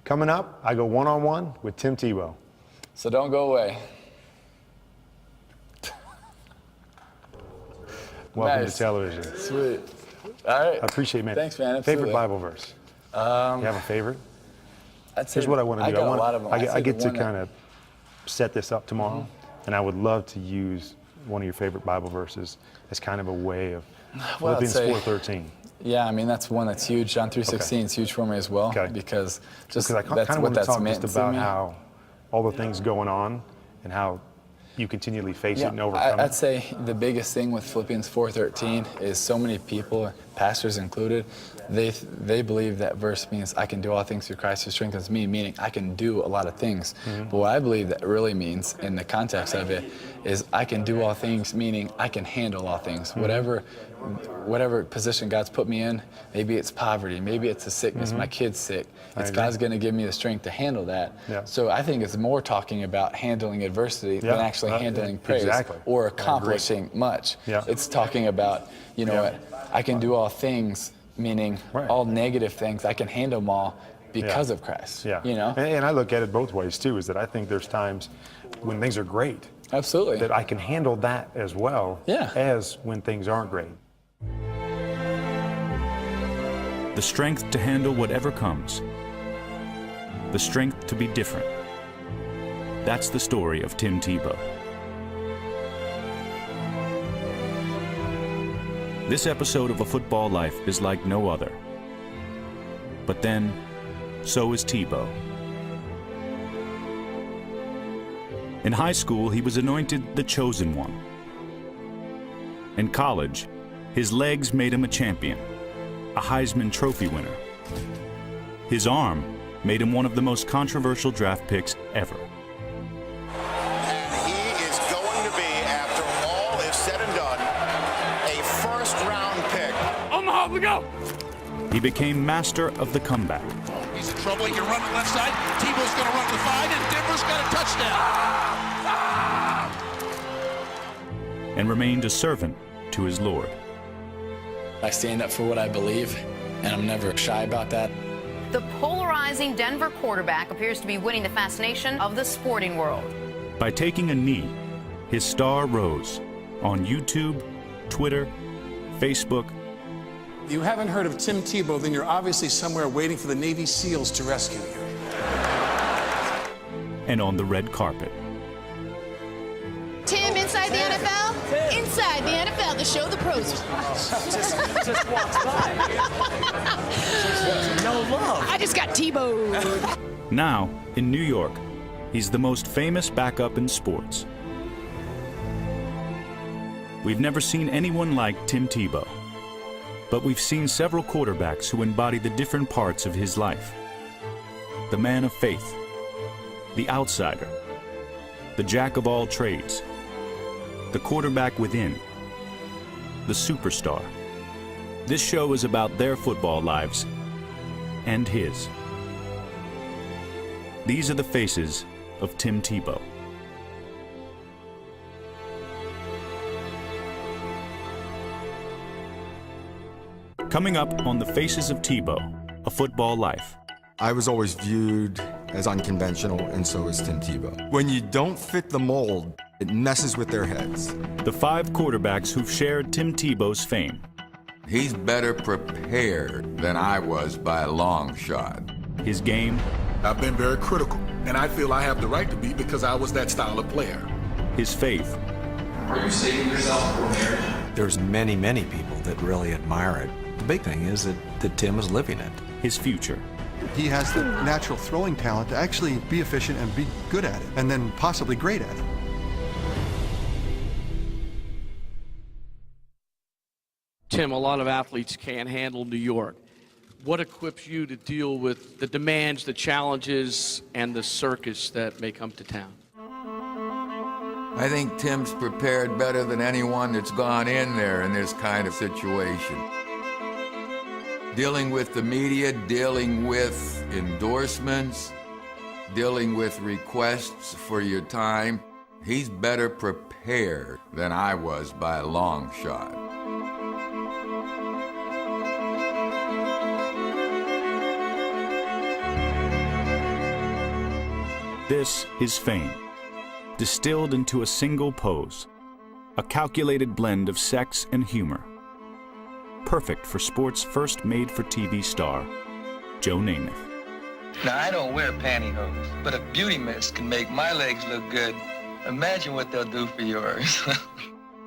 Coming up, I go one-on-one with Tim Tebow. So don't go away. Welcome Nice. to television. Sweet. All right. I appreciate it, man. Thanks, man. Favorite Absolutely. Bible verse? You have a favorite? I'd say Here's what I want to do. got a lot of them. I get to kind of set this up tomorrow, and I would love to use one of your favorite Bible verses as kind of a way of Well, I'd Philippians say- 4:13. Yeah, I mean, that's one that's huge. John 3:16 is huge for me as well, Okay. because Because I kind that's of what want to that's talk meant just to about me. how all the things going on and how you continually face it and overcome I'd it. say the biggest thing with Philippians 4:13 is so many people, pastors included, they believe that verse means I can do all things through Christ who strengthens me, meaning I can do a lot of things. But what I believe that really means in the context of it is I can do all things, meaning I can handle all things. Whatever position God's put me in, maybe it's poverty, maybe it's a sickness, my kid's sick. It's God's going to give me the strength to handle that. Yeah. So I think it's more talking about handling adversity than actually handling praise or accomplishing much. Yeah. It's talking about, you know what, I can do all things, meaning all negative things, I can handle them all because of Christ. Yeah. You know? And I look at it both ways too, is that I think there's times when things are great Absolutely. that I can handle that as well as when things aren't great. The strength to handle whatever comes. The strength to be different. That's the story of Tim Tebow. This episode of A Football Life is like no other. But then, so is Tebow. In high school, he was anointed the chosen one. In college, his legs made him a champion, a Heisman Trophy winner. His arm made him one of the most controversial draft picks ever. And he is going to be, after all is said and done, a first-round pick. Omaha, we go! He became master of the comeback. He's in trouble. He can run the left side. Tebow's going to run the 5, and Denver's got a touchdown. And remained a servant to his Lord. I stand up for what I believe, and I'm never shy about that. The polarizing Denver quarterback appears to be winning the fascination of the sporting world. By taking a knee, his star rose on YouTube, Twitter, Facebook. You haven't heard of Tim Tebow, then you're obviously somewhere waiting for the Navy SEALs to rescue you. And on the red carpet. Tim, inside the NFL? Inside the NFL, the show the pros. just walks by. No love. I just got Tebow. Now, in New York, he's the most famous backup in sports. We've never seen anyone like Tim Tebow, but we've seen several quarterbacks who embody the different parts of his life. The man of faith, the outsider, the jack of all trades, the quarterback within, the superstar. This show is about their football lives and his. These are the faces of Tim Tebow. Coming up on The Faces of Tebow, A Football Life. I was always viewed as unconventional, and so is Tim Tebow. When you don't fit the mold, it messes with their heads. The 5 quarterbacks who've shared Tim Tebow's fame. He's better prepared than I was by a long shot. His game. I've been very critical, and I feel I have the right to be because I was that style of player. His faith. Are you saving yourself for marriage? There's many people that really admire it. The big thing is that Tim is living it. His future. He has the natural throwing talent to actually be efficient and be good at it, and then possibly great at it. Tim, a lot of athletes can't handle New York. What equips you to deal with the demands, the challenges, and the circus that may come to town? I think Tim's prepared better than anyone that's gone in there in this kind of situation. Dealing with the media, dealing with endorsements, dealing with requests for your time. He's better prepared than I was by a long shot. This is fame, distilled into a single pose, a calculated blend of sex and humor. Perfect for sports' first made-for-TV star, Joe Namath. Now, I don't wear pantyhose, but if beauty mist can make my legs look good, imagine what they'll do for yours.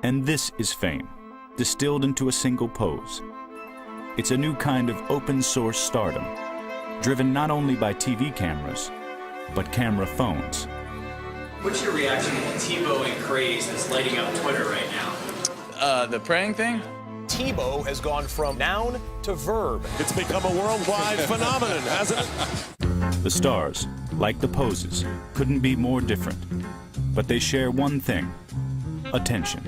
And this is fame, distilled into a single pose. It's a new kind of open-source stardom, driven not only by TV cameras, but camera phones. What's your reaction to the Tebow craze that's lighting up Twitter right now? The praying thing? Tebow has gone from noun to verb. It's become a worldwide phenomenon, hasn't it? The stars, like the poses, couldn't be more different. But they share one thing: attention.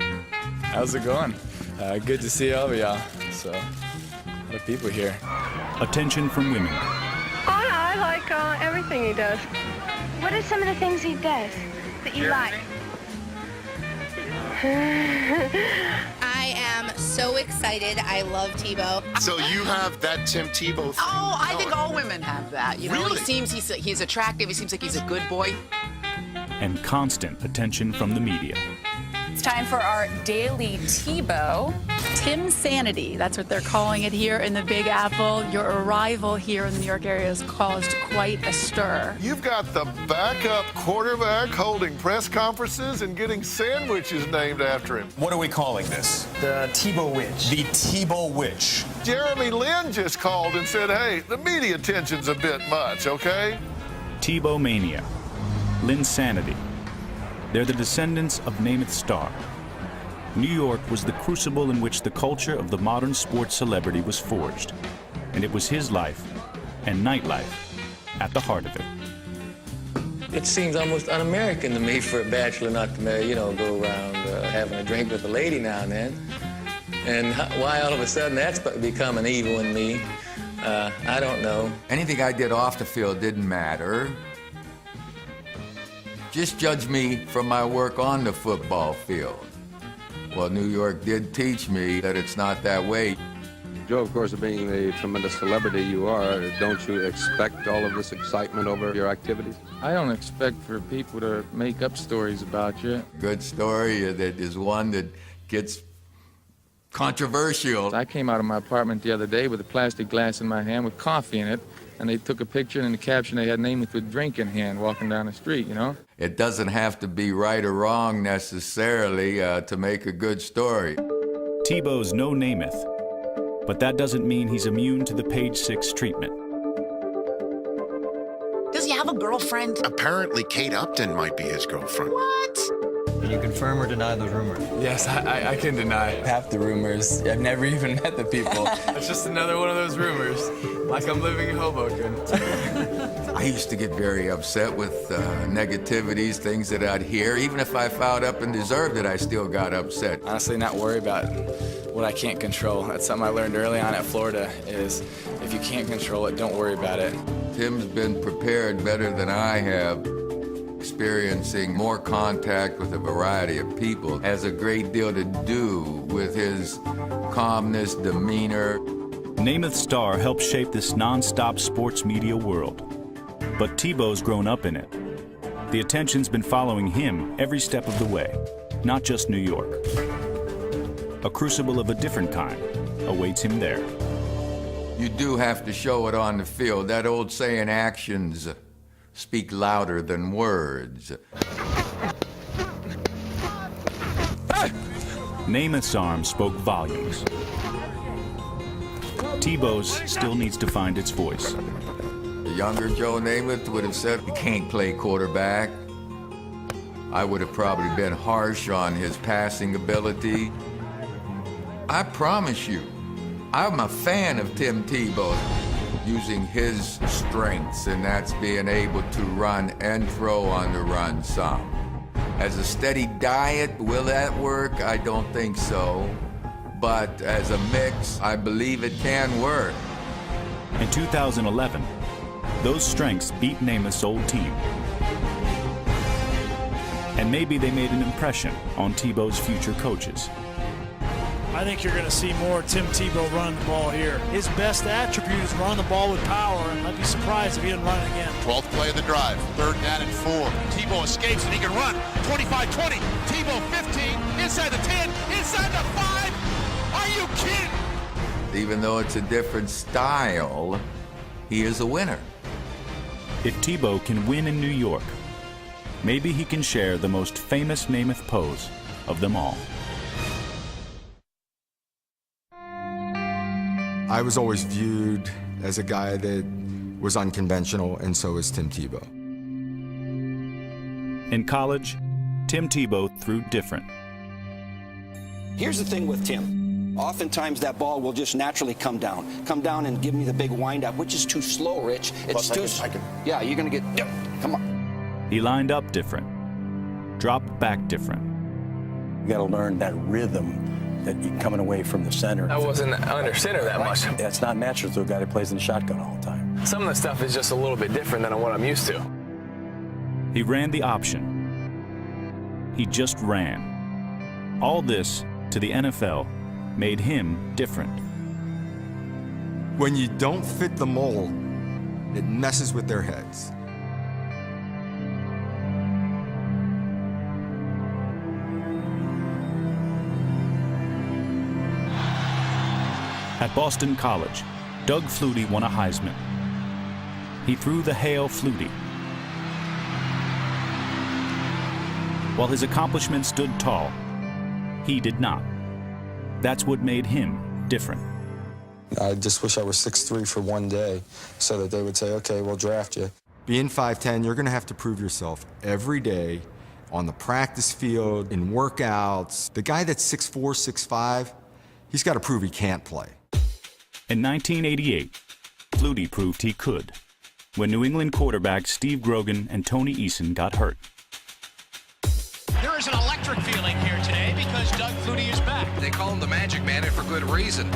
How's it going? Good to see all of y'all. So, a lot of people here. Attention from women. I like everything he does. What are some of the things he does that you like? I am so excited. I love Tebow. So you have that Tim Tebow thing? Oh, I think all women have that. You know, Really? he seems he's attractive. He seems like he's a good boy. And constant attention from the media. It's time for our daily Tebow. Tim Sanity, that's what they're calling it here in the Big Apple. Your arrival here in the New York area has caused quite a stir. You've got the backup quarterback holding press conferences and getting sandwiches named after him. What are we calling this? The Tebow Witch. The Tebow Witch. Jeremy Lin just called and said, hey, the media attention's a bit much, okay? Tebow mania, Linsanity. They're the descendants of Namath Star. New York was the crucible in which the culture of the modern sports celebrity was forged, and it was his life and nightlife at the heart of it. It seems almost un-American to me for a bachelor not to marry, go around having a drink with a lady now and then. And why all of a sudden that's become an evil in me, I don't know. Anything I did off the field didn't matter. Just judge me from my work on the football field. Well, New York did teach me that it's not that way. Joe, of course, being the tremendous celebrity you are, don't you expect all of this excitement over your activities? I don't expect for people to make up stories about you. Good story that is one that gets controversial. I came out of my apartment the other day with a plastic glass in my hand with coffee in it, and they took a picture, and in the caption they had Namath with drink in hand walking down the street, It doesn't have to be right or wrong necessarily to make a good story. Tebow's no Namath, but that doesn't mean he's immune to the Page 6 treatment. Does he have a girlfriend? Apparently Kate Upton might be his girlfriend. What? Can you confirm or deny those rumors? Yes, I can deny half the rumors. I've never even met the people. It's just another one of those rumors, like I'm living in Hoboken. I used to get very upset with negativities, things that I'd hear. Even if I fouled up and deserved it, I still got upset. Honestly, not worry about what I can't control. That's something I learned early on at Florida, is if you can't control it, don't worry about it. Tim's been prepared better than I have. Experiencing more contact with a variety of people has a great deal to do with his calmness, demeanor. Namath Star helped shape this non-stop sports media world. But Tebow's grown up in it. The attention's been following him every step of the way, not just New York. A crucible of a different kind awaits him there. You do have to show it on the field. That old saying, actions speak louder than words. Namath's arm spoke volumes. Tebow's still needs to find its voice. The younger Joe Namath would have said, "You can't play quarterback." I would have probably been harsh on his passing ability. I promise you, I'm a fan of Tim Tebow using his strengths, and that's being able to run and throw on the run some. As a steady diet, will that work? I don't think so. But as a mix, I believe it can work. In 2011, those strengths beat Namath's old team. And maybe they made an impression on Tebow's future coaches. I think you're going to see more Tim Tebow running the ball here. His best attribute is running the ball with power, and I'd be surprised if he didn't run it again. 12th play of the drive, 3rd down and 4. Tebow escapes and he can run. 25-20. Tebow 15, inside the 10, inside the 5. Are you kidding? Even though it's a different style, he is a winner. If Tebow can win in New York, maybe he can share the most famous Namath pose of them all. I was always viewed as a guy that was unconventional, and so is Tim Tebow. In college, Tim Tebow threw different. Here's the thing with Tim. Oftentimes that ball will just naturally come down and give me the big wind-up, which is too slow, Rich. It's too. Yeah, you're gonna get. Come on. He lined up different, dropped back different. You got to learn that rhythm that you're coming away from the center. I wasn't under center that much. That's not natural to a guy that plays in the shotgun all the time. Some of the stuff is just a little bit different than what I'm used to. He ran the option. He just ran. All this, to the NFL, made him different. When you don't fit the mold, it messes with their heads. At Boston College, Doug Flutie won a Heisman. He threw the Hail Flutie. While his accomplishments stood tall, he did not. That's what made him different. I just wish I was 6'3" for one day so that they would say, okay, we'll draft you. Being 5'10", you're going to have to prove yourself every day on the practice field, in workouts. The guy that's 6'4", 6'5", he's got to prove he can't play. In 1988, Flutie proved he could, when New England quarterbacks Steve Grogan and Tony Eason got hurt. There is an electric feeling here today because Doug Flutie is back. They call him the Magic Man, and for good reason.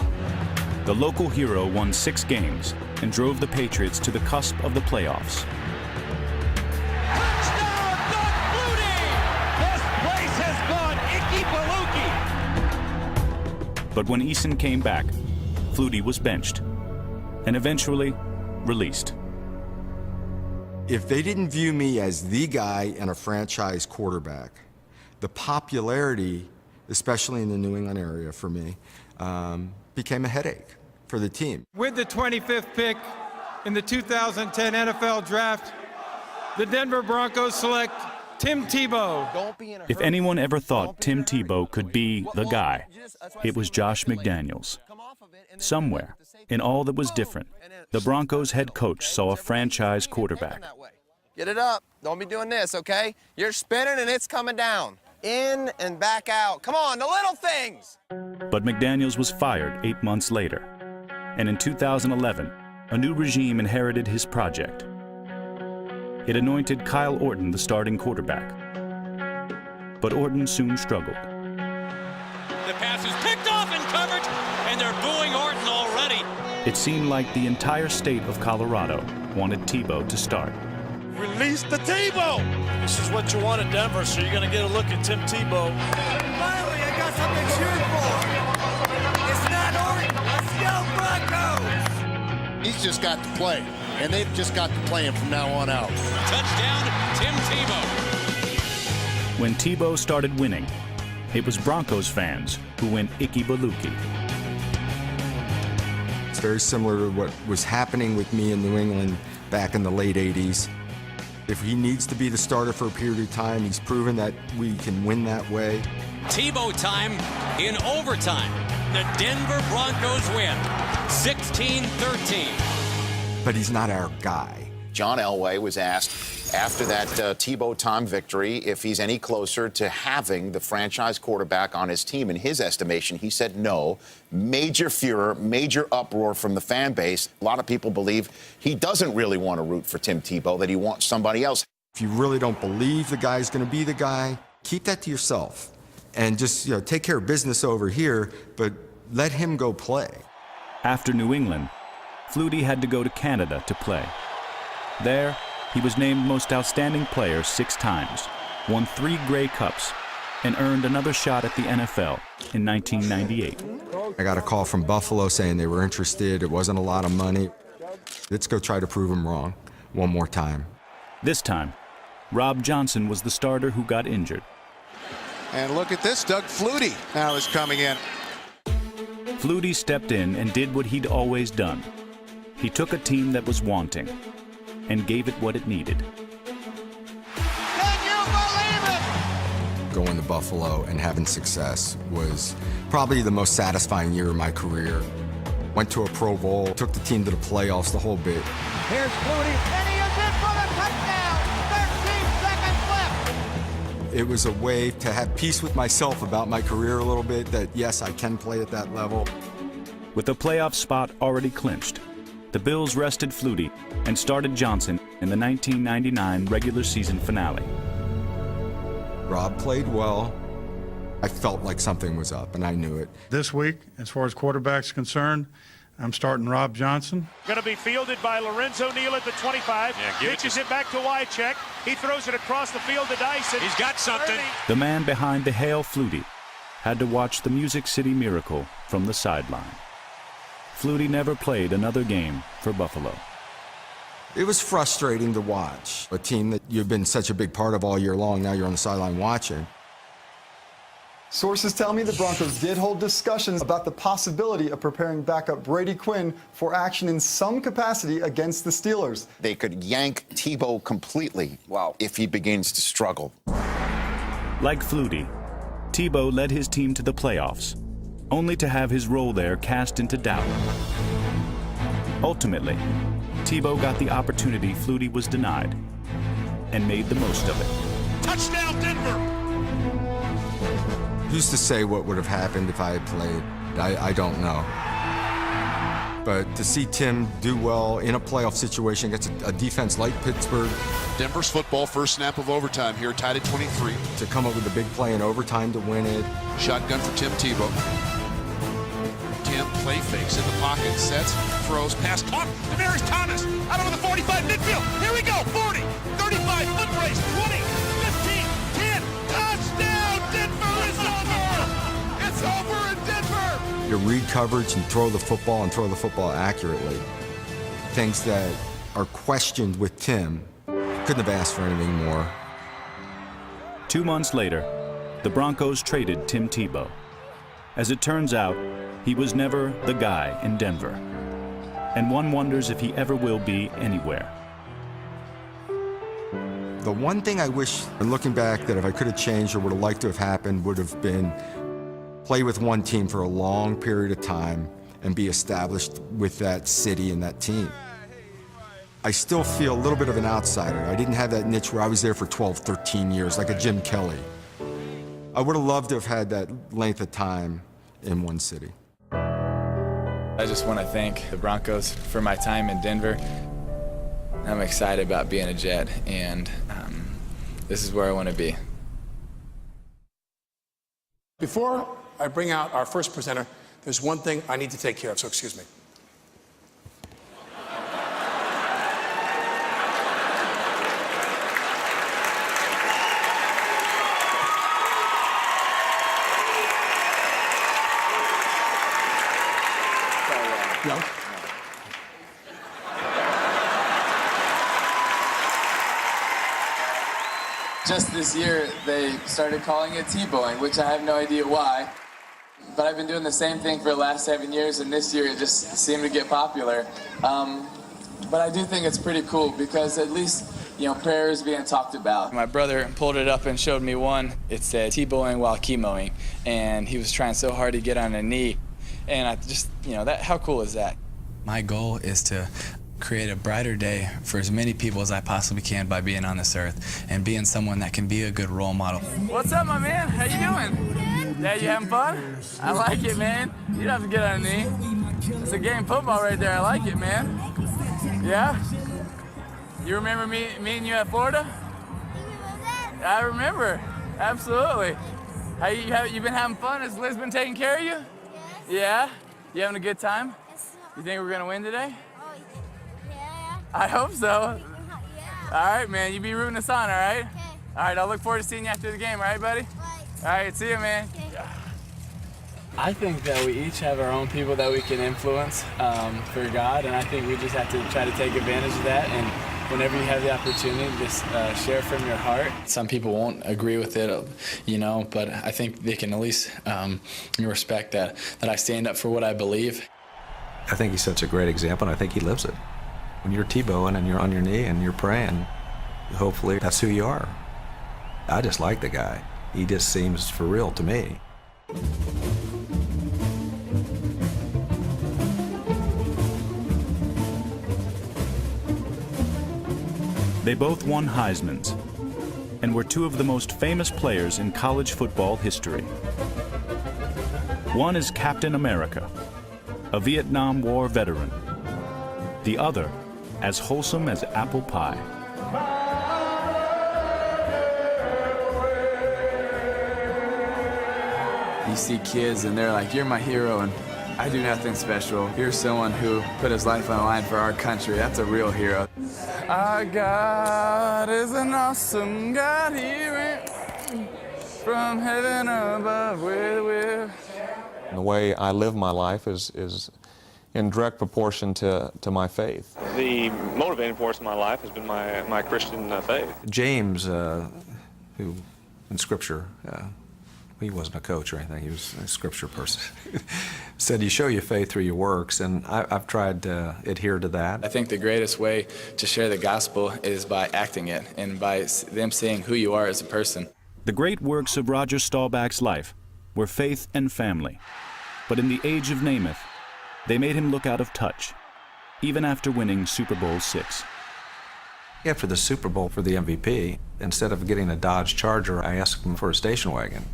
The local hero won 6 games and drove the Patriots to the cusp of the playoffs. Touchdown, Doug Flutie! This place has gone icky-balooky. But when Eason came back, Flutie was benched and eventually released. If they didn't view me as the guy and a franchise quarterback, the popularity, especially in the New England area for me, became a headache for the team. With the 25th pick in the 2010 NFL Draft, the Denver Broncos select Tim Tebow. If anyone ever thought Tim Tebow could be the guy, it was Josh McDaniels. Somewhere, in all that was different, the Broncos head coach saw a franchise quarterback. Get it up. Don't be doing this, okay? You're spinning and it's coming down. In and back out. Come on, the little things. But McDaniels was fired 8 months later. And in 2011, a new regime inherited his project. It anointed Kyle Orton the starting quarterback. But Orton soon struggled. The pass is picked off in coverage, and they're booing Orton already. It seemed like the entire state of Colorado wanted Tebow to start. Release the Tebow! This is what you want in Denver, so you're going to get a look at Tim Tebow. Finally, I got something to cheer for. It's not Orton. Let's go, Broncos! He's just got to play, and they've just got to play him from now on out. Touchdown, Tim Tebow. When Tebow started winning, it was Broncos fans who went icky-balooky. It's very similar to what was happening with me in New England back in the late 80s. If he needs to be the starter for a period of time, he's proven that we can win that way. Tebow time in overtime. The Denver Broncos win 16-13. But he's not our guy. John Elway was asked after that Tebow time victory if he's any closer to having the franchise quarterback on his team. In his estimation, he said no. Major furor, major uproar from the fan base. A lot of people believe he doesn't really want to root for Tim Tebow, that he wants somebody else. If you really don't believe the guy's going to be the guy, keep that to yourself. And just, take care of business over here, but let him go play. After New England, Flutie had to go to Canada to play. There, he was named Most Outstanding Player 6 times, won 3 Grey Cups, and earned another shot at the NFL in 1998. I got a call from Buffalo saying they were interested. It wasn't a lot of money. Let's go try to prove them wrong one more time. This time, Rob Johnson was the starter who got injured. And look at this, Doug Flutie now is coming in. Flutie stepped in and did what he'd always done. He took a team that was wanting and gave it what it needed. Going to Buffalo and having success was probably the most satisfying year of my career. Went to a Pro Bowl, took the team to the playoffs, the whole bit. Here's Flutie, and he is in for the touchdown! 13 seconds left! It was a way to have peace with myself about my career a little bit, that yes, I can play at that level. With a playoff spot already clinched, the Bills rested Flutie and started Johnson in the 1999 regular season finale. Rob played well. I felt like something was up, and I knew it. This week, as far as quarterback's concerned, I'm starting Rob Johnson. Going to be fielded by Lorenzo Neal at the 25. Pitches it back to Wycheck. He throws it across the field to Dyson. He's got something. The man behind the Hail Flutie had to watch the Music City Miracle from the sideline. Flutie never played another game for Buffalo. It was frustrating to watch. A team that you've been such a big part of all year long, now you're on the sideline watching. Sources tell me the Broncos did hold discussions about the possibility of preparing backup Brady Quinn for action in some capacity against the Steelers. They could yank Tebow completely if he begins to struggle. Like Flutie, Tebow led his team to the playoffs, only to have his role there cast into doubt. Ultimately, Tebow got the opportunity Flutie was denied and made the most of it. Touchdown, Denver! Who's to say what would have happened if I had played? I don't know. But to see Tim do well in a playoff situation against a defense like Pittsburgh. Denver's football, first snap of overtime here, tied at 23. To come up with a big play in overtime to win it. Shotgun for Tim Tebow. Tim play fakes in the pocket, sets, throws, pass, caught. Demaryius Thomas out over the 45 midfield. Here we go, 40, 35, foot race, 20, 15, 10. Touchdown, Denver is over. It's over in Denver. You read coverage and throw the football accurately. Things that are questioned with Tim. Couldn't have asked for anything more. 2 months later, the Broncos traded Tim Tebow. As it turns out, he was never the guy in Denver, and one wonders if he ever will be anywhere. The one thing I wish, looking back, that if I could have changed or would have liked to have happened would have been play with one team for a long period of time and be established with that city and that team. I still feel a little bit of an outsider. I didn't have that niche where I was there for 12, 13 years, like a Jim Kelly. I would have loved to have had that length of time in one city. I just want to thank the Broncos for my time in Denver. I'm excited about being a Jet, and this is where I want to be. Before I bring out our first presenter, there's one thing I need to take care of, so excuse me. No? Just this year, they started calling it Tebowing, which I have no idea why. But I've been doing the same thing for the last 7 years, and this year it just seemed to get popular. But I do think it's pretty cool because at least, you know, prayer is being talked about. My brother pulled it up and showed me one. It said Tebowing while chemoing, and he was trying so hard to get on a knee. And I just, you know, how cool is that? My goal is to create a brighter day for as many people as I possibly can by being on this earth and being someone that can be a good role model. What's up, my man? How you doing? Yeah, you having fun? I like it, man. You don't have to get on a knee. It's a game football right there. I like it, man. Yeah? You remember me and you at Florida? I remember. Absolutely. You been having fun? Has Liz been taking care of you? Yeah? You having a good time? You think we're going to win today? I hope so. All right, man. You be rooting us on, all right? All right, I'll look forward to seeing you after the game, all right, buddy? All right, see you, man. I think that we each have our own people that we can influence for God, and I think we just have to try to take advantage of that. And whenever you have the opportunity, just share from your heart. Some people won't agree with it, you know, but I think they can at least respect that I stand up for what I believe. I think he's such a great example, and I think he lives it. When you're Tebowing and you're on your knee and you're praying, hopefully that's who you are. I just like the guy. He just seems for real to me. They both won Heismans and were two of the most famous players in college football history. One is Captain America, a Vietnam War veteran. The other, as wholesome as apple pie. You see kids and they're like, you're my hero, and I do nothing special. You're someone who put his life on the line for our country. That's a real hero. Our God is an awesome God. He went from heaven above with. The way I live my life is in direct proportion to my faith. The motivating force in my life has been my Christian faith. James, who in Scripture, he wasn't a coach or anything, he was a Scripture person, said you show your faith through your works, and I've tried to adhere to that. I think the greatest way to share the gospel is by acting it and by them seeing who you are as a person. The great works of Roger Staubach's life were faith and family. But in the age of Namath, they made him look out of touch, even after winning Super Bowl VI. After the Super Bowl for the MVP, instead of getting a Dodge Charger, I asked him for a station wagon.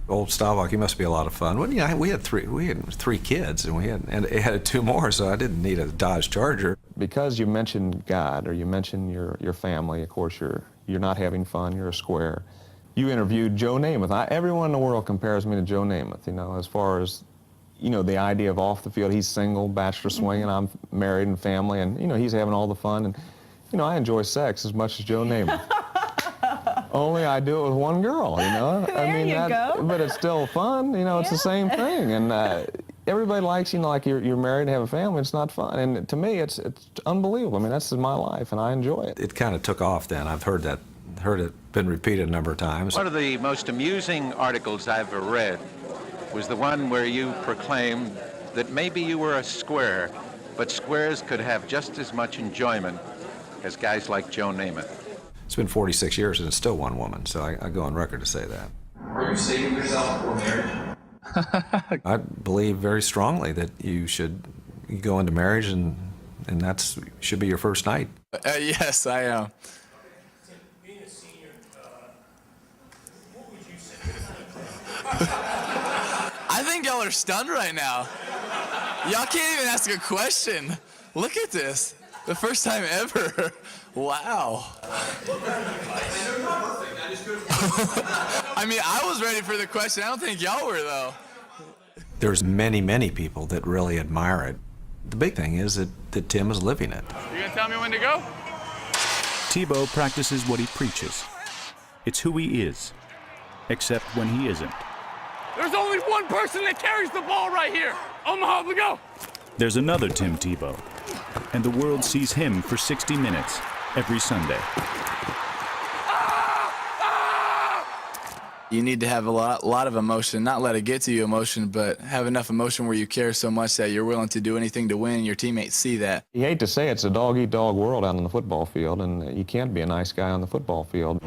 Old Staubach, he must be a lot of fun. Well, yeah, we had three kids, and it had two more, so I didn't need a Dodge Charger. Because you mentioned God or you mentioned your family, of course you're not having fun, you're a square. You interviewed Joe Namath. Everyone in the world compares me to Joe Namath, you know, as far as, you know, the idea of off the field. He's single, bachelor swinging, I'm married and family, and, you know, he's having all the fun. And, you know, I enjoy sex as much as Joe Namath. Only I do it with one girl, you know. But it's still fun, you know. It's the same thing, and everybody likes, you know, like you're married and have a family. It's not fun, and to me, it's unbelievable. I mean, that's my life, and I enjoy it. It kind of took off then. I've heard it been repeated a number of times. One of the most amusing articles I've ever read was the one where you proclaimed that maybe you were a square, but squares could have just as much enjoyment as guys like Joe Namath. It's been 46 years and it's still one woman, so I go on record to say that. Are you saving yourself for marriage? I believe very strongly that you go into marriage and that's should be your first night. Yes, I am. I think y'all are stunned right now. Y'all can't even ask a question. Look at this. The first time ever. Wow. I mean, I was ready for the question. I don't think y'all were, though. There's many, many people that really admire it. The big thing is that Tim is living it. You gonna tell me when to go? Tebow practices what he preaches. It's who he is, except when he isn't. There's only one person that carries the ball right here. Omaha, we go. There's another Tim Tebow, and the world sees him for 60 minutes every Sunday. You need to have a lot of emotion, not let it get to you emotion, but have enough emotion where you care so much that you're willing to do anything to win, and your teammates see that. You hate to say it's a dog-eat-dog world out on the football field, and you can't be a nice guy on the football field.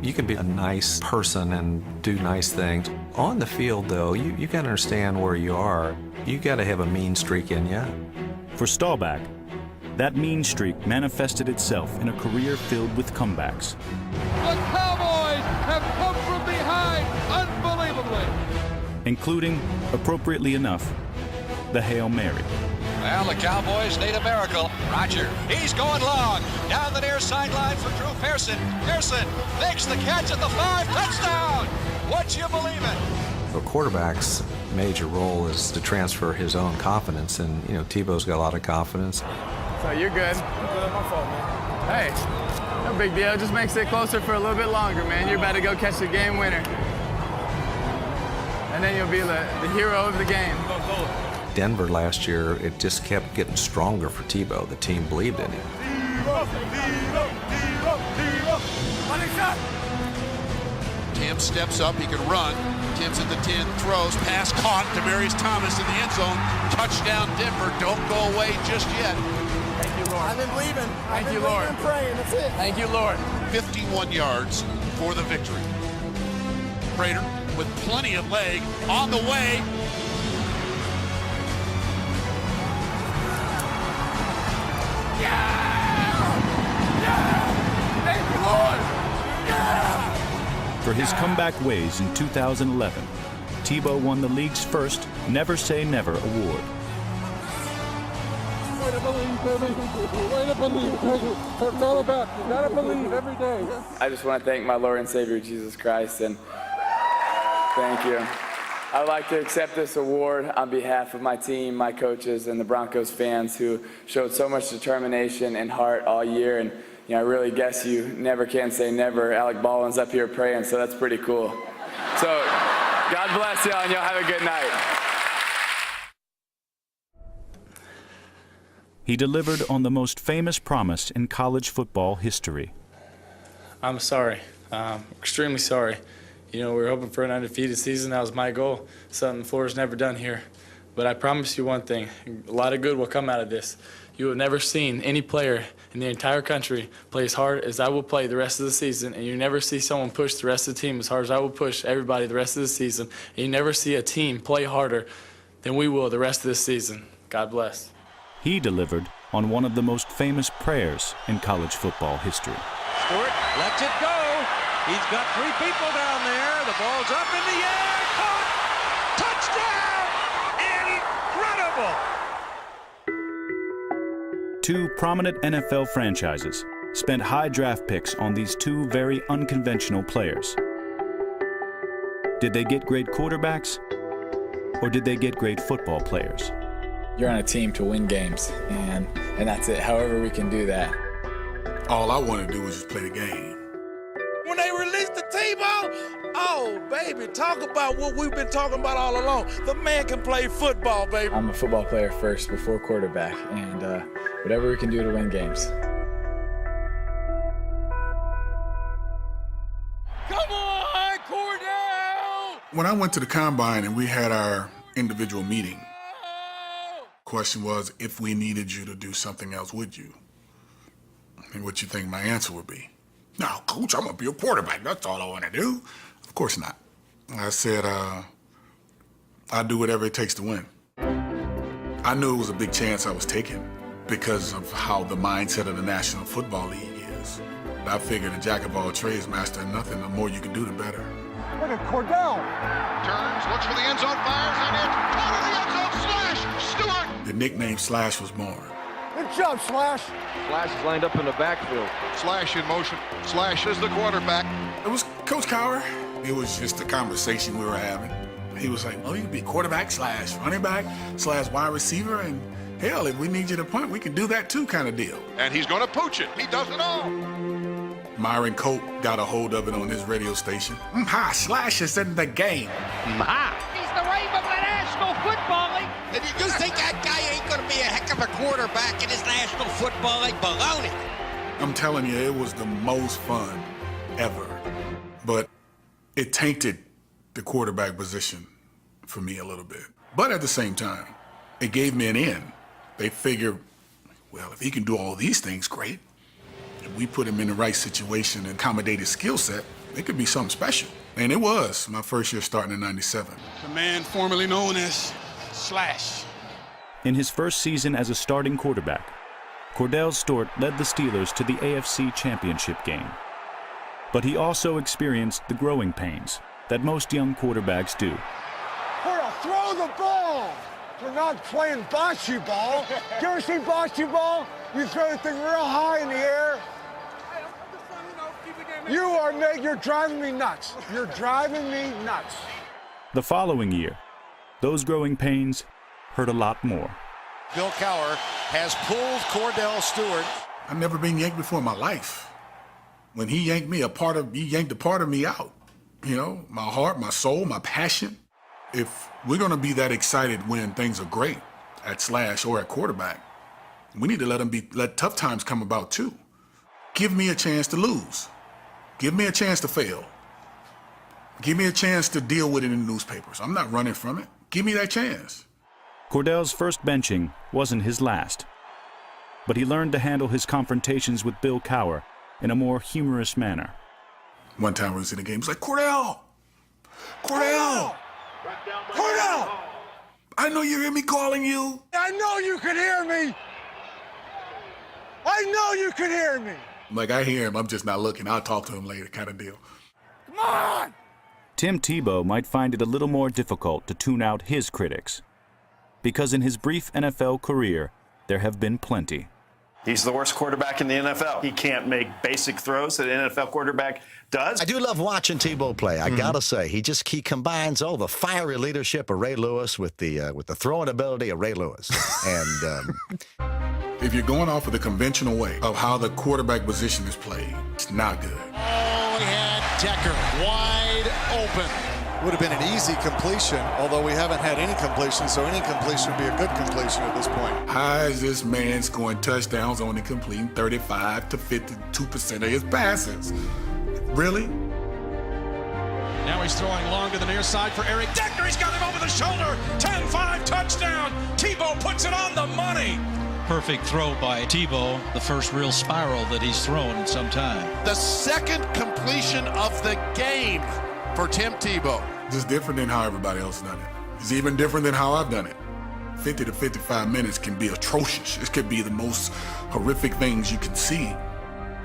You can be a nice person and do nice things. On the field, though, you got to understand where you are. You got to have a mean streak in you. For Staubach, that mean streak manifested itself in a career filled with comebacks. The Cowboys have come from behind unbelievably. Including, appropriately enough, the Hail Mary. Well, the Cowboys need a miracle. Roger, he's going long. Down the near sideline for Drew Pearson. Pearson makes the catch at the 5. Touchdown! Would you believe it? A quarterback's major role is to transfer his own confidence, and, you know, Tebow's got a lot of confidence. So you're good. I'm good. My fault, man. Hey, no big deal. Just makes it closer for a little bit longer, man. You're about to go catch the game winner. and then you'll be the hero of the game. Denver last year, it just kept getting stronger for Tebow. The team believed in him. Tim steps up, he can run. Tim's at the 10, throws, pass caught. Demaryius Thomas in the end zone. Touchdown Denver. Don't go away just yet. Thank you, Lord. I've been believing. Thank you, Lord. I'm praying. That's it. Thank you, Lord. 51 yards for the victory. Prater with plenty of leg on the way. Thank you, Lord. For his comeback ways in 2011, Tebow won the league's first Never Say Never award. Way to believe, baby. Way to believe, baby. It's all about you. Gotta believe every day. I just want to thank my Lord and Savior, Jesus Christ, and thank you. I would like to accept this award on behalf of my team, my coaches, and the Broncos fans who showed so much determination and heart all year. And I really guess you never can say never. Alec Baldwin's up here praying, so that's pretty cool. So God bless y'all, and y'all have a good night. He delivered on the most famous promise in college football history. I'm sorry. Extremely sorry. We were hoping for an undefeated season. That was my goal. Something Florida's never done here. But I promise you one thing. A lot of good will come out of this. You have never seen any player in the entire country play as hard as I will play the rest of the season, and you never see someone push the rest of the team as hard as I will push everybody the rest of the season, and you never see a team play harder than we will the rest of this season. God bless. He delivered on one of the most famous prayers in college football history. Stewart lets it go. He's got three people down there. The ball's up in the air. Caught. Touchdown! Incredible! Two prominent NFL franchises spent high draft picks on these two very unconventional players. Did they get great quarterbacks, or did they get great football players? You're on a team to win games, and that's it. However we can do that. All I want to do is just play the game. When they released the Tebow, oh, baby, talk about what we've been talking about all along. The man can play football, baby. I'm a football player first before quarterback, and whatever we can do to win games. Come on, Cordell! When I went to the combine and we had our individual meeting, question was, if we needed you to do something else, would you? And what you think my answer would be? No, Coach, I'm gonna be a quarterback. That's all I want to do. Of course not. I said, I'll do whatever it takes to win. I knew it was a big chance I was taking because of how the mindset of the National Football League is. I figured a jack of all trades, master of nothing. The more you can do, the better. Look at Cordell. Turns, looks for the end zone, fires, and it's out of the end zone. Slash! Stewart! The nickname Slash was born. Good job, Slash. Slash is lined up in the backfield. Slash in motion. Slash is the quarterback. It was Coach Cowher. It was just a conversation we were having. He was like, well, you can be quarterback slash running back slash wide receiver, and hell, if we need you to punt, we can do that too kind of deal. And he's going to pooch it. He does it all. Myron Cope got a hold of it on his radio station. Ha, Slash is in the game. Ha! He's the rave of the National Football League. And you think that guy ain't going to be a heck of a quarterback in his National Football League? Baloney. I'm telling you, it was the most fun ever. But it tainted the quarterback position for me a little bit. But at the same time, it gave me an in. They figured, well, if he can do all these things, great. If we put him in the right situation and accommodate his skill set, it could be something special. And it was my first year starting in '97. The man formerly known as Slash. In his first season as a starting quarterback, Cordell Stewart led the Steelers to the AFC Championship game. But he also experienced the growing pains that most young quarterbacks do. Cordell, throw the ball. You're not playing bocce ball. You ever seen bocce ball? You throw the thing real high in the air. You're driving me nuts. You're driving me nuts. The following year, those growing pains hurt a lot more. Bill Cowher has pulled Cordell Stewart. I've never been yanked before in my life. When he yanked me, he yanked a part of me out. You know, my heart, my soul, my passion. If we're going to be that excited when things are great at slash or at quarterback, we need to let tough times come about too. Give me a chance to lose. Give me a chance to fail. Give me a chance to deal with it in the newspapers. I'm not running from it. Give me that chance. Cordell's first benching wasn't his last, but he learned to handle his confrontations with Bill Cowher in a more humorous manner. One time we was in the game, he was like, Cordell! Cordell! Cordell! I know you hear me calling you. I know you can hear me. I know you can hear me. Like, I hear him, I'm just not looking. I'll talk to him later kind of deal. Come on! Tim Tebow might find it a little more difficult to tune out his critics, because in his brief NFL career, there have been plenty. He's the worst quarterback in the NFL. He can't make basic throws that an NFL quarterback does. I do love watching Tebow play. I gotta say, he combines all the fiery leadership of Ray Lewis with the throwing ability of Ray Lewis. And if you're going off of the conventional way of how the quarterback position is played, it's not good. Oh, he had Decker wide open. Would have been an easy completion, although we haven't had any completion, so any completion would be a good completion at this point. How is this man scoring touchdowns only completing 35 to 52% of his passes? Really? Now he's throwing long to the near side for Eric Decker. He's got him over the shoulder. 10-5 touchdown. Tebow puts it on the money. Perfect throw by Tebow, the first real spiral that he's thrown in some time. The second completion of the game for Tim Tebow. Just different than how everybody else done it. It's even different than how I've done it. 50 to 55 minutes can be atrocious. It could be the most horrific things you can see.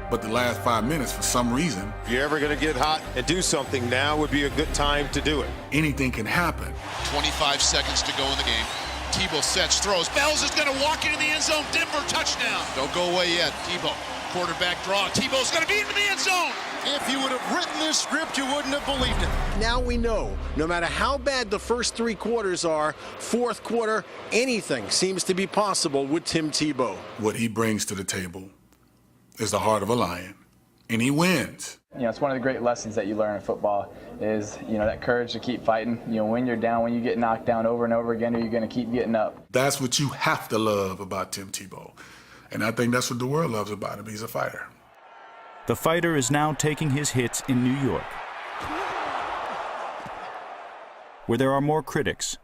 But the last 5 minutes, for some reason... If you're ever going to get hot and do something, now would be a good time to do it. Anything can happen. 25 seconds to go in the game. Tebow sets, throws. Bells is going to walk into the end zone. Denver touchdown. Don't go away yet. Tebow, quarterback draw. Tebow's going to be into the end zone. If you would have written this script, you wouldn't have believed it. Now we know, no matter how bad the first three quarters are, fourth quarter, anything seems to be possible with Tim Tebow. What he brings to the table is the heart of a lion, and he wins. You know, it's one of the great lessons that you learn in football is, you know, that courage to keep fighting. You know, when you're down, when you get knocked down over and over again, are you going to keep getting up? That's what you have to love about Tim Tebow. And I think that's what the world loves about him. He's a fighter. The fighter is now taking his hits in New York, where there are more critics.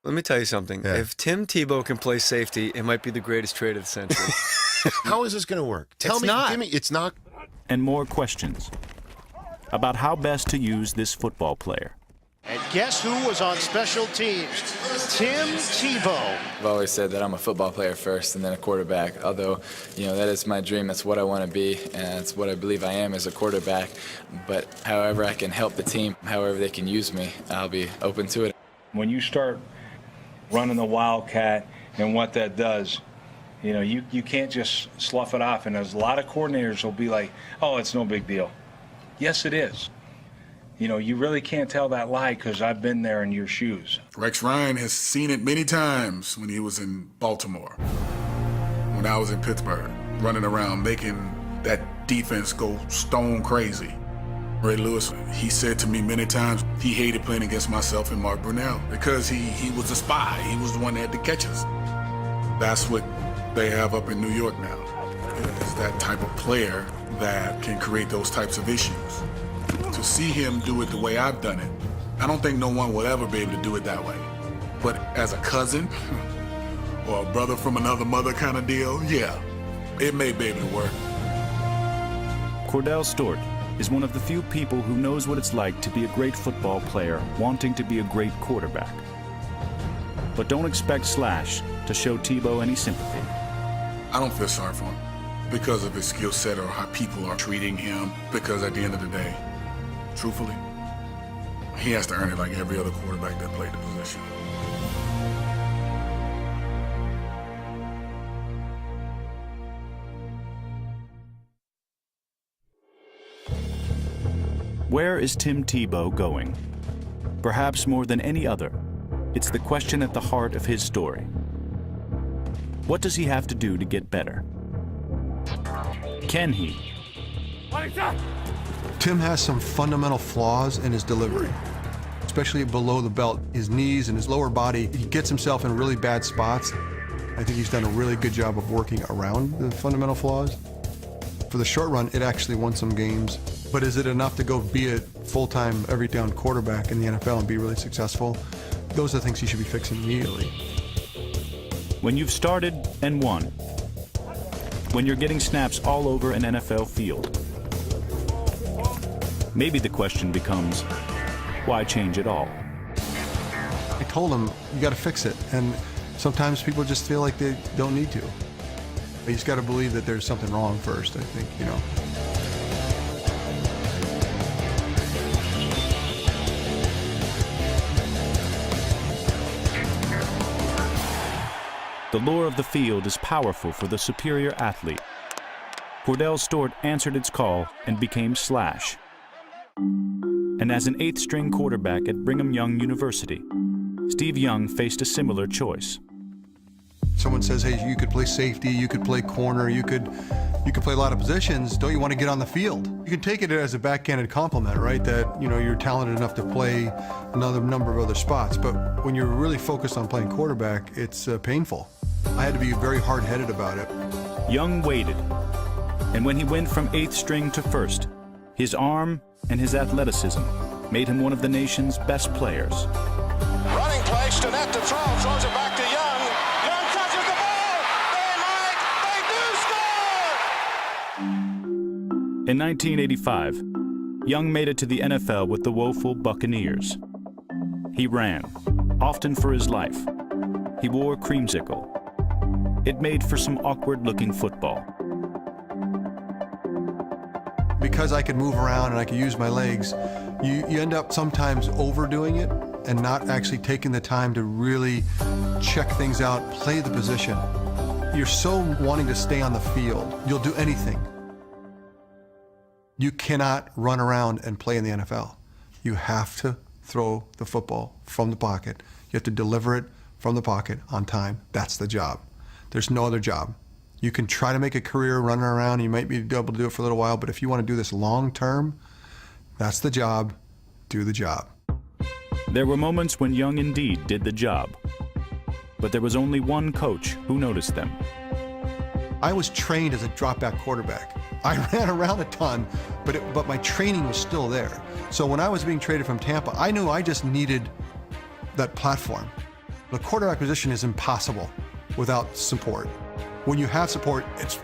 Let me tell you something. Yeah. If Tim Tebow can play safety, it might be the greatest trade of the century. How is this going to work? Tell me, give me, it's not. And more questions about how best to use this football player. And guess who was on special teams? Tim Tebow. I've always said that I'm a football player first and then a quarterback, although, you know, that is my dream. That's what I want to be, and it's what I believe I am as a quarterback. But however I can help the team, however they can use me, I'll be open to it. When you start running the Wildcat and what that does, you know, you can't just slough it off. And there's a lot of coordinators will be like, oh, it's no big deal. Yes, it is. You know, you really can't tell that lie because I've been there in your shoes. Rex Ryan has seen it many times when he was in Baltimore, when I was in Pittsburgh, running around making that defense go stone crazy. Ray Lewis, he said to me many times he hated playing against myself and Mark Brunell because he was a spy. He was the one that had to catch us. That's what they have up in New York now. It's that type of player that can create those types of issues. To see him do it the way I've done it, I don't think no one will ever be able to do it that way. But as a cousin or a brother from another mother kind of deal, yeah, it may be able to work. Cordell Stewart is one of the few people who knows what it's like to be a great football player wanting to be a great quarterback. But don't expect Slash to show Tebow any sympathy. I don't feel sorry for him because of his skill set or how people are treating him, because at the end of the day, truthfully, he has to earn it like every other quarterback that played the position. Where is Tim Tebow going? Perhaps more than any other, it's the question at the heart of his story. What does he have to do to get better? Can he? Tim has some fundamental flaws in his delivery. especially below the belt. His knees and his lower body, he gets himself in really bad spots. I think he's done a really good job of working around the fundamental flaws. For the short run, it actually won some games. But is it enough to go be a full-time, every down quarterback in the NFL and be really successful? Those are the things he should be fixing immediately. When you've started and won, when you're getting snaps all over an NFL field, maybe the question becomes, why change it all? I told him, you got to fix it. And sometimes people just feel like they don't need to. But you just got to believe that there's something wrong first, I think, you know. The lure of the field is powerful for the superior athlete. Cordell Stewart answered its call and became Slash. And as an 8th-string quarterback at Brigham Young University, Steve Young faced a similar choice. Someone says, hey, you could play safety, you could play corner, you could play a lot of positions. Don't you want to get on the field? You can take it as a backhanded compliment, right? That, you know, you're talented enough to play another number of other spots. But when you're really focused on playing quarterback, it's painful. I had to be very hard-headed about it. Young waited, and when he went from 8th string to 1st, his arm and his athleticism made him one of the nation's best players. Running play, Stinnett to throw, throws it back to Young. Young catches the ball. They do score! In 1985, Young made it to the NFL with the woeful Buccaneers. He ran, often for his life. He wore creamsicle. It made for some awkward-looking football. Because I could move around and I could use my legs, you end up sometimes overdoing it and not actually taking the time to really check things out, play the position. You're so wanting to stay on the field, you'll do anything. You cannot run around and play in the NFL. You have to throw the football from the pocket. You have to deliver it from the pocket on time. That's the job. There's no other job. You can try to make a career running around. You might be able to do it for a little while, but if you want to do this long term, that's the job. Do the job. There were moments when Young indeed did the job, but there was only one coach who noticed them. I was trained as a drop-back quarterback. I ran around a ton, but my training was still there. So when I was being traded from Tampa, I knew I just needed that platform. The quarterback position is impossible without support. When you have support, it's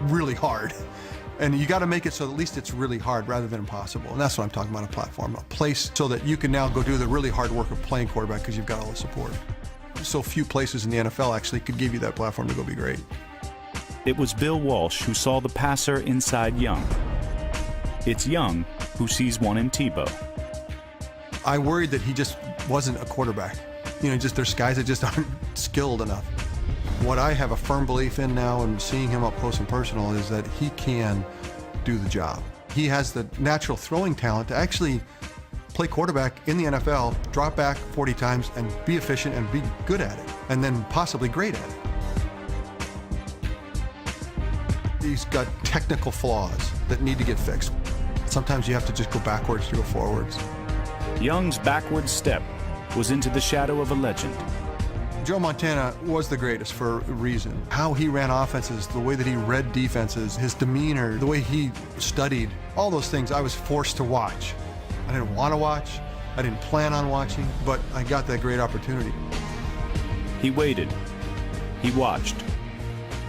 really hard. And you got to make it so at least it's really hard rather than impossible. And that's what I'm talking about, a platform, a place so that you can now go do the really hard work of playing quarterback because you've got all the support. So few places in the NFL actually could give you that platform to go be great. It was Bill Walsh who saw the passer inside Young. It's Young who sees one in Tebow. I worried that he just wasn't a quarterback. You know, just there's guys that just aren't skilled enough. What I have a firm belief in now and seeing him up close and personal is that he can do the job. He has the natural throwing talent to actually play quarterback in the NFL, drop back 40 times and be efficient and be good at it, and then possibly great at it. He's got technical flaws that need to get fixed. Sometimes you have to just go backwards to go forwards. Young's backward step was into the shadow of a legend. Joe Montana was the greatest for a reason. How he ran offenses, the way that he read defenses, his demeanor, the way he studied, all those things I was forced to watch. I didn't want to watch, I didn't plan on watching, but I got that great opportunity. He waited, he watched.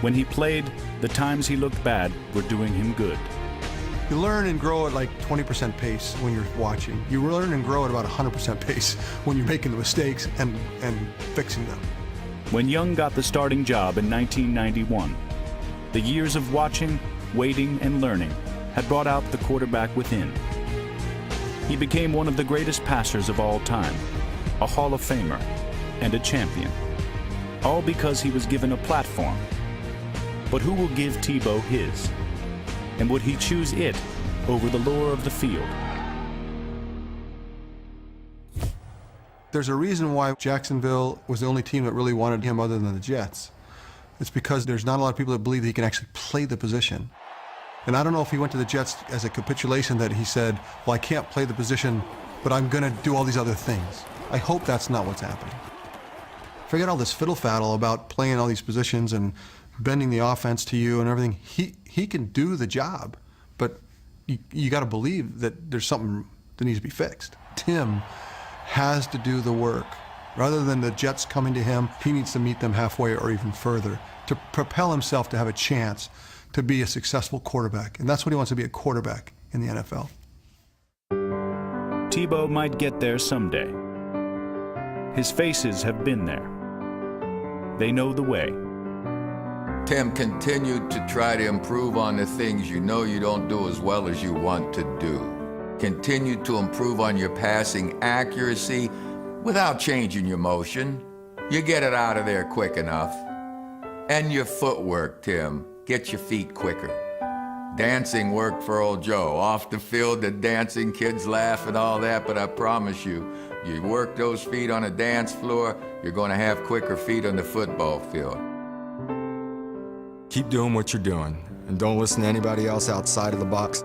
When he played, the times he looked bad were doing him good. You learn and grow at like 20% pace when you're watching. You learn and grow at about 100% pace when you're making the mistakes and fixing them. When Young got the starting job in 1991, the years of watching, waiting, and learning had brought out the quarterback within. He became one of the greatest passers of all time, a Hall of Famer, and a champion. All because he was given a platform. But who will give Tebow his? And would he choose it over the lure of the field? There's a reason why Jacksonville was the only team that really wanted him other than the Jets. It's because there's not a lot of people that believe that he can actually play the position. And I don't know if he went to the Jets as a capitulation that he said, well, I can't play the position but I'm going to do all these other things. I hope that's not what's happening. Forget all this fiddle-faddle about playing all these positions and bending the offense to you and everything. He can do the job, but you got to believe that there's something that needs to be fixed. Tim has to do the work. Rather than the Jets coming to him, he needs to meet them halfway or even further to propel himself to have a chance to be a successful quarterback. And that's what he wants, to be a quarterback in the NFL. Tebow might get there someday. His faces have been there. They know the way. Tim continued to try to improve on the things you know you don't do as well as you want to do. Continue to improve on your passing accuracy without changing your motion. You get it out of there quick enough. And your footwork, Tim. Get your feet quicker. Dancing worked for old Joe. Off the field, the dancing, kids laugh and all that, but I promise you, you work those feet on a dance floor, you're going to have quicker feet on the football field. Keep doing what you're doing, and don't listen to anybody else outside of the box.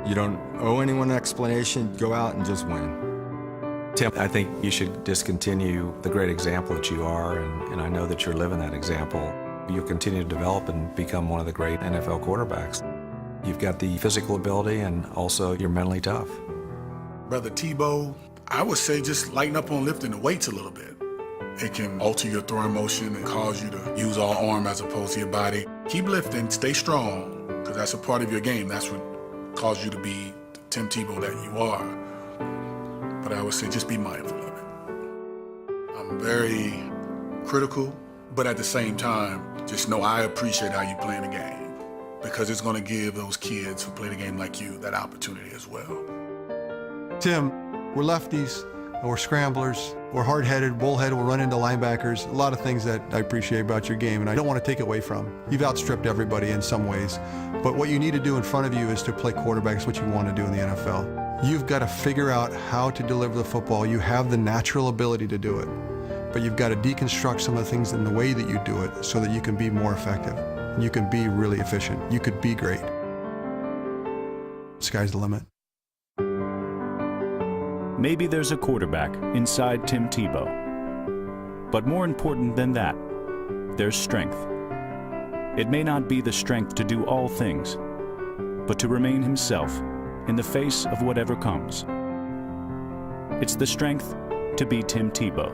You don't owe anyone an explanation. Go out and just win. Tim, I think you should discontinue the great example that you are, and I know that you're living that example. You'll continue to develop and become one of the great NFL quarterbacks. You've got the physical ability, and also you're mentally tough. Brother Tebow, I would say just lighten up on lifting the weights a little bit. It can alter your throwing motion and cause you to use all arm as opposed to your body. Keep lifting, stay strong, because that's a part of your game. That's what caused you to be the Tim Tebow that you are. But I would say just be mindful of it. I'm very critical, but at the same time, just know I appreciate how you play the game, because it's going to give those kids who play the game like you that opportunity as well. Tim, we're lefties, we're scramblers, we're hard-headed, bullheaded, we'll run into linebackers, a lot of things that I appreciate about your game, and I don't want to take away from. You've outstripped everybody in some ways, but what you need to do in front of you is to play quarterback. It's what you want to do in the NFL. You've got to figure out how to deliver the football. You have the natural ability to do it, but you've got to deconstruct some of the things in the way that you do it so that you can be more effective. You can be really efficient. You could be great. Sky's the limit. Maybe there's a quarterback inside Tim Tebow. But more important than that, there's strength. It may not be the strength to do all things, but to remain himself in the face of whatever comes. It's the strength to be Tim Tebow.